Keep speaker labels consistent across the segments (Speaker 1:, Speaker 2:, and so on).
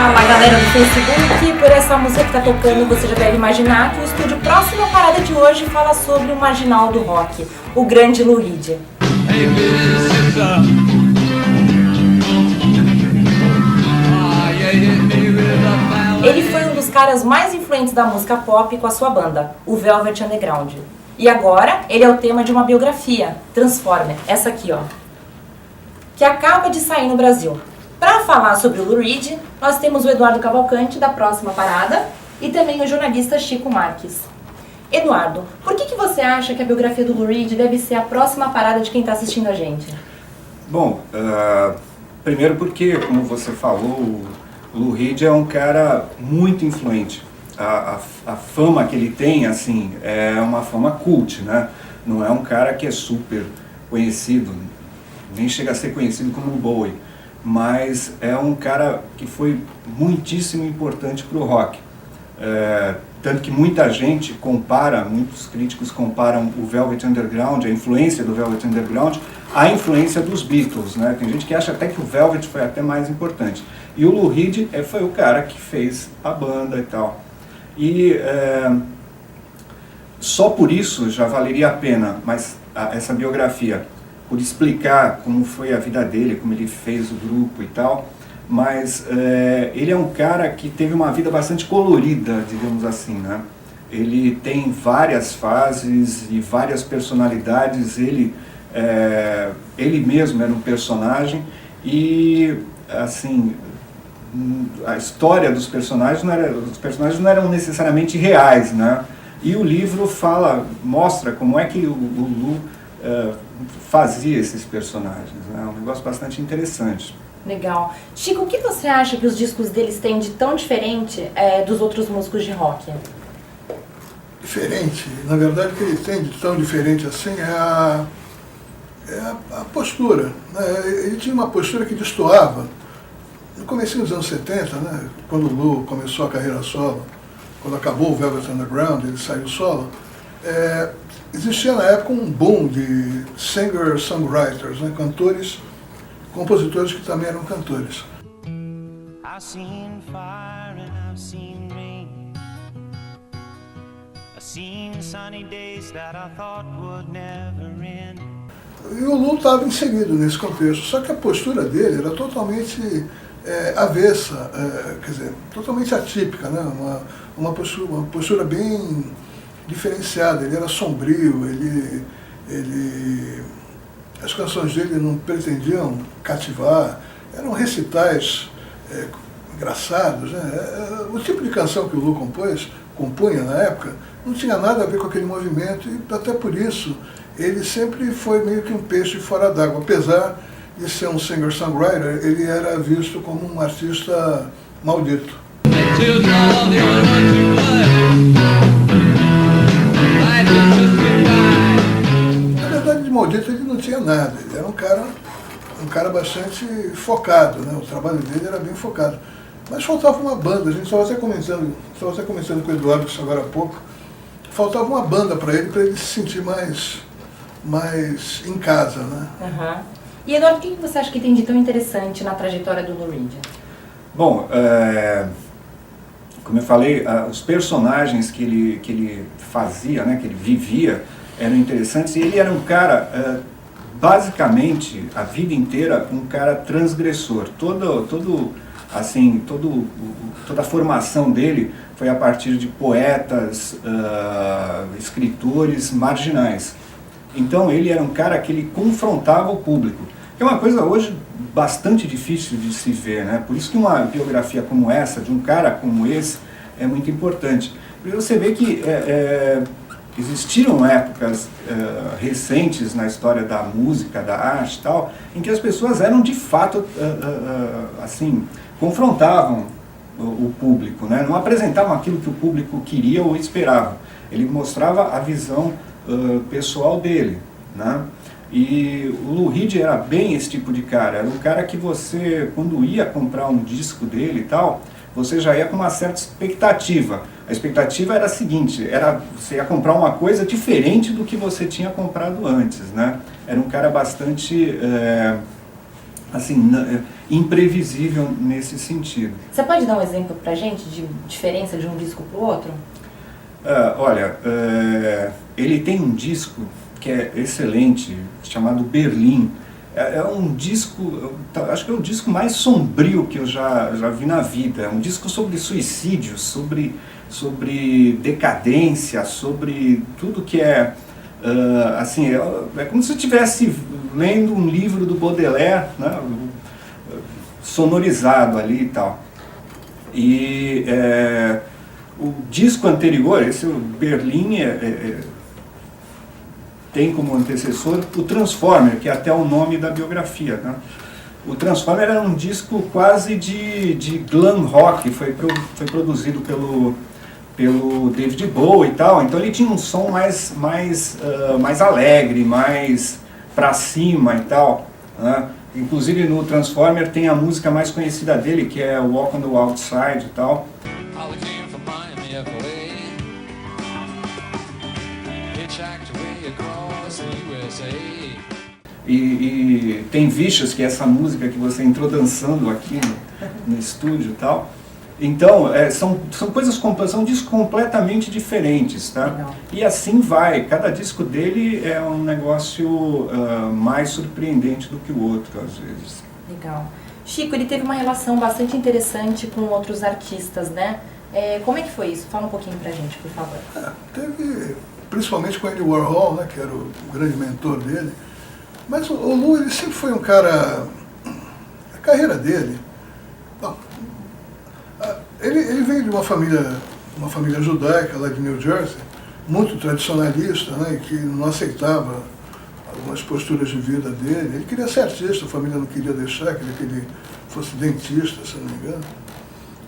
Speaker 1: Fala galera do Facebook, por essa música que tá tocando você já deve imaginar que o estúdio Próxima Parada de hoje fala sobre o marginal do rock, o grande Lou Reed. Ele foi um dos caras mais influentes da música pop com a sua banda, o Velvet Underground. E agora ele é o tema de uma biografia, Transformer, essa aqui ó, que acaba de sair no Brasil. Para falar sobre o Lou Reed, nós temos o Eduardo Cavalcante, da Próxima Parada, e também o jornalista Chico Marques. Eduardo, por que você acha que a biografia do Lou Reed deve ser a próxima parada de quem está assistindo a gente?
Speaker 2: Bom, primeiro porque, como você falou, o Lou Reed é um cara muito influente. A fama que ele tem, assim, é uma fama cult, né? Não é um cara que é super conhecido, nem chega a ser conhecido como o Bowie. Mas é um cara que foi muitíssimo importante para o rock. Tanto que muita gente compara, muitos críticos comparam o Velvet Underground, a influência do Velvet Underground, à influência dos Beatles, né? Tem gente que acha até que o Velvet foi até mais importante. E o Lou Reed foi o cara que fez a banda e tal. E só por isso já valeria a pena, mas essa biografia, por explicar como foi a vida dele, como ele fez o grupo e tal, mas ele é um cara que teve uma vida bastante colorida, digamos assim, né? Ele tem várias fases e várias personalidades, ele mesmo era um personagem e, assim, a história dos personagens não eram necessariamente reais, né? E o livro mostra como é que o Lou fazia esses personagens, né? É um negócio bastante interessante.
Speaker 1: Legal. Chico, o que você acha que os discos deles têm de tão diferente dos outros músicos de rock?
Speaker 3: Diferente? Na verdade, o que ele tem de tão diferente assim é a postura, né? Ele tinha uma postura que destoava. No começo dos anos 70, né, quando o Lou começou a carreira solo, quando acabou o Velvet Underground, ele saiu solo, existia na época um boom de singer-songwriters, né, cantores, compositores que também eram cantores. I've seen fire and I've seen rain. I've seen sunny days that I thought would never end. E o Lou estava inserido nesse contexto, só que a postura dele era totalmente avessa, quer dizer, totalmente atípica, né? Uma postura bem diferenciada. Ele era sombrio, as canções dele não pretendiam cativar, eram recitais engraçados, né? O tipo de canção que o Lou compunha na época não tinha nada a ver com aquele movimento e até por isso ele sempre foi meio que um peixe fora d'água. Apesar de ser um singer-songwriter, ele era visto como um artista maldito. Na verdade, de maldito ele não tinha nada, ele era um cara bastante focado, né? O trabalho dele era bem focado. Mas faltava uma banda, a gente estava até comentando com o Eduardo isso agora há pouco, faltava uma banda para ele se sentir mais em casa, né?
Speaker 1: Uhum. E Eduardo, o que você acha que tem de tão interessante na trajetória do Lou Reed?
Speaker 2: Bom, como eu falei, os personagens que ele fazia, né, que ele vivia, eram interessantes, e ele era um cara, basicamente, a vida inteira, um cara transgressor. Toda a formação dele foi a partir de poetas, escritores marginais. Então ele era um cara que ele confrontava o público, que é uma coisa hoje bastante difícil de se ver, né? Por isso que uma biografia como essa, de um cara como esse, é muito importante. Porque você vê que existiram épocas recentes na história da música, da arte e tal, em que as pessoas eram de fato, assim, confrontavam o público, né? Não apresentavam aquilo que o público queria ou esperava. Ele mostrava a visão pessoal dele, né? E o Lou Reed era bem esse tipo de cara. Era um cara que você, quando ia comprar um disco dele e tal, você já ia com uma certa expectativa. A expectativa era a seguinte, você ia comprar uma coisa diferente do que você tinha comprado antes, né? Era um cara bastante assim, imprevisível nesse sentido.
Speaker 1: Você pode dar um exemplo pra gente de diferença de um disco pro outro?
Speaker 2: Olha, ele tem um disco que é excelente, chamado Berlim. É um disco, acho que é o disco mais sombrio que eu já vi na vida. É um disco sobre suicídio, sobre decadência, sobre tudo que é, assim, é como se eu estivesse lendo um livro do Baudelaire, né, sonorizado ali e tal. E o disco anterior, esse Berlim, tem como antecessor o Transformer, que é até o nome da biografia, né? O Transformer era um disco quase de glam rock, foi produzido pelo David Bowie e tal, então ele tinha um som mais alegre, mais pra cima e tal, né? Inclusive no Transformer tem a música mais conhecida dele, que é Walk on the Outside e tal. E tem Vicious, que é essa música que você entrou dançando aqui no estúdio e tal. Então, são coisas, são discos completamente diferentes, tá?
Speaker 1: Legal.
Speaker 2: E assim vai, cada disco dele é um negócio mais surpreendente do que o outro, às vezes.
Speaker 1: Legal. Chico, ele teve uma relação bastante interessante com outros artistas, né? Como é que foi isso? Fala um pouquinho pra gente, por favor.
Speaker 3: Teve, principalmente com Andy Warhol, né, que era o grande mentor dele. Mas o Lou, ele sempre foi um cara... A carreira dele... Bom, ele veio de uma família judaica lá de New Jersey, muito tradicionalista, né, que não aceitava algumas posturas de vida dele. Ele queria ser artista, a família não queria deixar, queria que ele fosse dentista, se não me engano.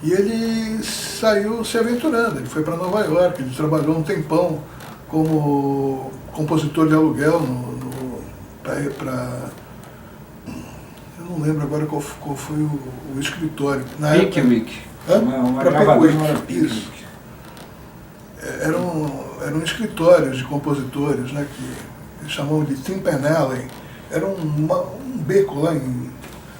Speaker 3: E ele saiu se aventurando, ele foi para Nova York, ele trabalhou um tempão como compositor de aluguel eu não lembro agora qual foi o escritório.
Speaker 2: Pickwick. Uma
Speaker 3: Para
Speaker 2: gravadora
Speaker 3: Pickwick, isso. Eram escritórios de compositores, né, que eles chamavam de Tin Pan Alley. Era um beco lá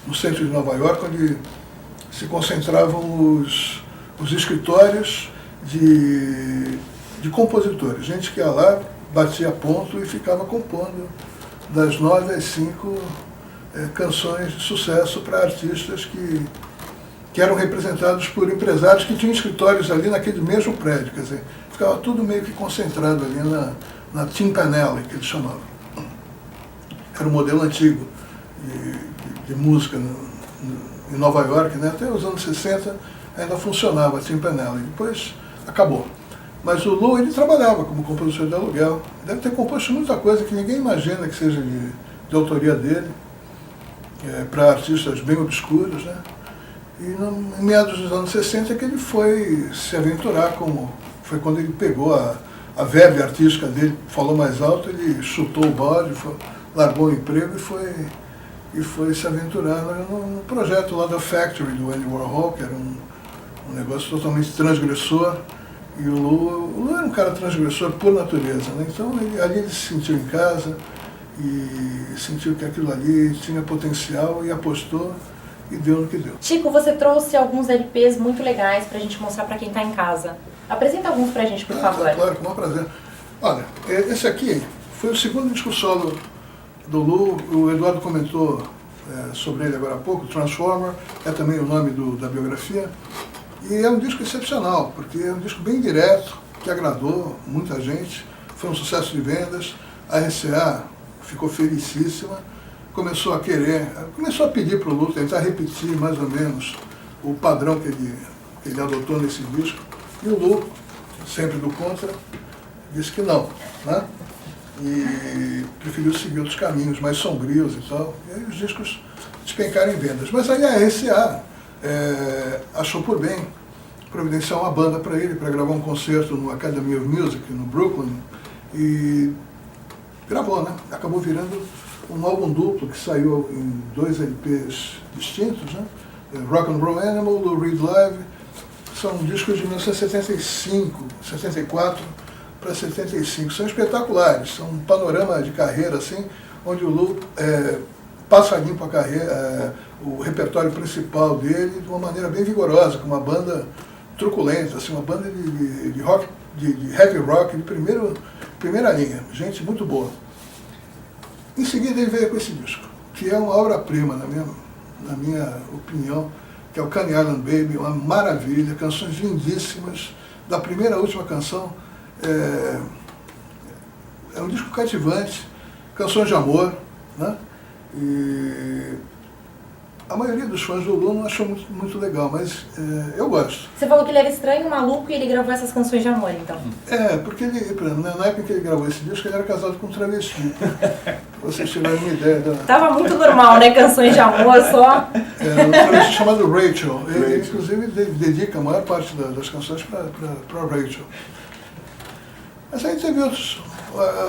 Speaker 3: no centro de Nova York, onde se concentravam os escritórios de compositores. Gente que ia lá, batia ponto e ficava compondo das 9 às 5 canções de sucesso para artistas que eram representados por empresários que tinham escritórios ali naquele mesmo prédio. Quer dizer, ficava tudo meio que concentrado ali na Tin Pan Alley, que eles chamavam. Era um modelo antigo de música em Nova York, né? Até os anos 60 ainda funcionava a Tin Pan Alley, depois acabou. Mas o Lou, ele trabalhava como compositor de aluguel, deve ter composto muita coisa que ninguém imagina que seja de autoria dele, para artistas bem obscuros, né? E em meados dos anos 60 que ele foi se aventurar, foi quando ele pegou a verve artística dele, falou mais alto, ele chutou o balde, largou o emprego e foi se aventurar no projeto lá da Factory, do Andy Warhol, que era um negócio totalmente transgressor. E o Lou era um cara transgressor por natureza, né? Então ali ele se sentiu em casa e sentiu que aquilo ali tinha potencial e apostou e deu no que deu.
Speaker 1: Chico, você trouxe alguns LPs muito legais pra gente mostrar pra quem tá em casa. Apresenta alguns pra gente, por favor.
Speaker 3: Claro, com o maior prazer. Olha, esse aqui foi o segundo disco solo do Lou. O Eduardo comentou sobre ele agora há pouco, Transformer, é também o nome da biografia. E é um disco excepcional, porque é um disco bem direto, que agradou muita gente, foi um sucesso de vendas. A RCA ficou felicíssima, começou a pedir para o Lou tentar repetir mais ou menos o padrão que ele adotou nesse disco. E o Lou, sempre do contra, disse que não, né? E preferiu seguir outros caminhos mais sombrios e tal. E aí os discos despencaram em vendas. Mas aí a RCA achou por bem providenciar uma banda para ele, para gravar um concerto no Academy of Music, no Brooklyn, e gravou, né? Acabou virando um álbum duplo que saiu em 2 LPs distintos, né? Rock and Roll Animal, Lou Reed Live. São discos de 1975, 74 para 75. São espetaculares, são um panorama de carreira assim, onde o Lou passa limpo a carreira, o repertório principal dele de uma maneira bem vigorosa, com uma banda truculenta, assim, uma banda de rock, de heavy rock de primeira linha, gente muito boa. Em seguida ele veio com esse disco, que é uma obra-prima, na minha opinião, que é o Coney Island Baby, uma maravilha, canções lindíssimas, da primeira à última canção. É um disco cativante, canções de amor, né? E a maioria dos fãs do Lulu não achou muito legal, mas eu gosto.
Speaker 1: Você falou que ele era estranho, maluco, e ele gravou essas canções de amor, então.
Speaker 3: Porque ele, na época que ele gravou esse disco, ele era casado com um travesti. Pra vocês tiverem uma ideia da...
Speaker 1: Tava muito normal, né? Canções de amor só.
Speaker 3: Um travesti chamado Rachel. Ele, inclusive, dedica a maior parte das canções para Rachel. Mas aí teve outros...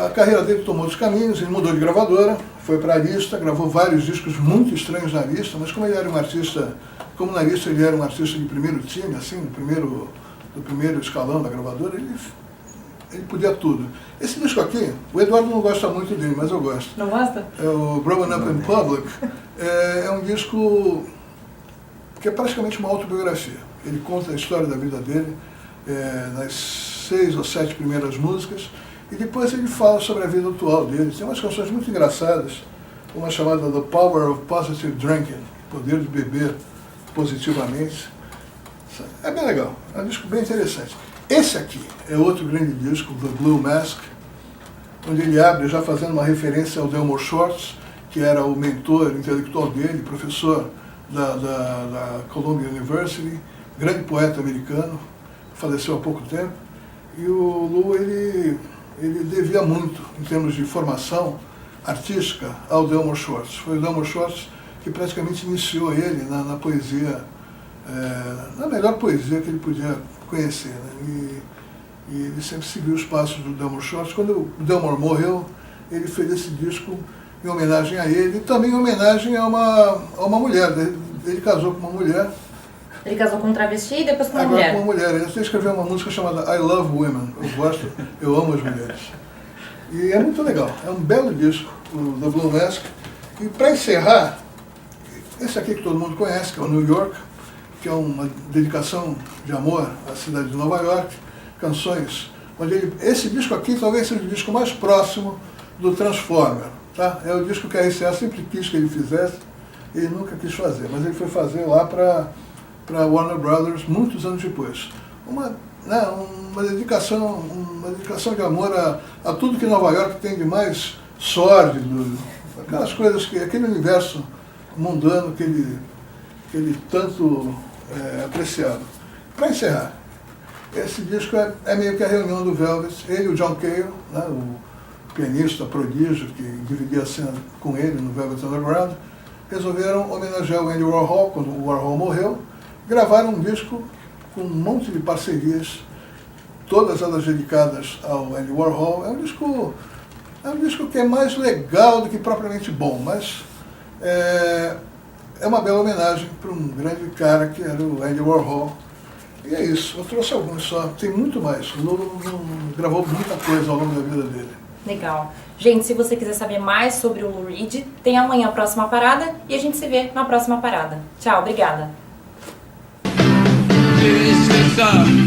Speaker 3: A carreira dele tomou outros caminhos, ele mudou de gravadora, foi para a Arista, gravou vários discos muito estranhos na Arista, mas como ele era um artista, como na Arista ele era um artista de primeiro time, assim, do primeiro escalão da gravadora, ele podia tudo. Esse disco aqui, o Eduardo não gosta muito dele, mas eu gosto.
Speaker 1: Não gosta?
Speaker 3: É o Growing Up in Public. É um disco que é praticamente uma autobiografia. Ele conta a história da vida dele nas 6 ou 7 primeiras músicas, e depois ele fala sobre a vida atual dele. Tem umas canções muito engraçadas, uma chamada The Power of Positive Drinking, poder de beber positivamente. É bem legal, é um disco bem interessante. Esse aqui é outro grande disco, The Blue Mask, onde ele abre já fazendo uma referência ao Delmore Schwartz, que era o mentor intelectual dele, professor da Columbia University, grande poeta americano, faleceu há pouco tempo. E o Lou, ele devia muito, em termos de formação artística, ao Delmore Schwartz. Foi o Delmore Schwartz que praticamente iniciou ele na poesia, na melhor poesia que ele podia conhecer, né? E ele sempre seguiu os passos do Delmore Schwartz. Quando o Delmore morreu, ele fez esse disco em homenagem a ele, e também em homenagem a uma mulher. Ele casou com uma mulher.
Speaker 1: Ele casou com um travesti e depois com uma
Speaker 3: Agora
Speaker 1: mulher.
Speaker 3: com uma mulher. Ele escreveu uma música chamada I Love Women. Eu amo as mulheres. E é muito legal. É um belo disco, o The Blue Mask. E para encerrar, esse aqui que todo mundo conhece, que é o New York, que é uma dedicação de amor à cidade de Nova York, canções onde esse disco aqui talvez seja o disco mais próximo do Transformer, tá? É o disco que a RCA sempre quis que ele fizesse, ele nunca quis fazer, mas ele foi fazer lá para Warner Brothers muitos anos depois. Uma dedicação de amor a tudo que Nova York tem de mais sórdido, aquelas coisas aquele universo mundano que ele tanto apreciava. Para encerrar, esse disco é meio que a reunião do Velvet, ele e o John Cale, né, o pianista prodígio que dividia a cena com ele no Velvet Underground, resolveram homenagear o Andy Warhol quando o Warhol morreu, gravaram um disco com um monte de parcerias, todas elas dedicadas ao Andy Warhol. É um disco que é mais legal do que propriamente bom, mas é uma bela homenagem para um grande cara que era o Andy Warhol. E é isso, eu trouxe alguns só, tem muito mais. O Lulu gravou muita coisa ao longo da vida dele.
Speaker 1: Legal. Gente, se você quiser saber mais sobre o Lou Reed, tem amanhã a próxima parada e a gente se vê na próxima parada. Tchau, obrigada.
Speaker 4: It's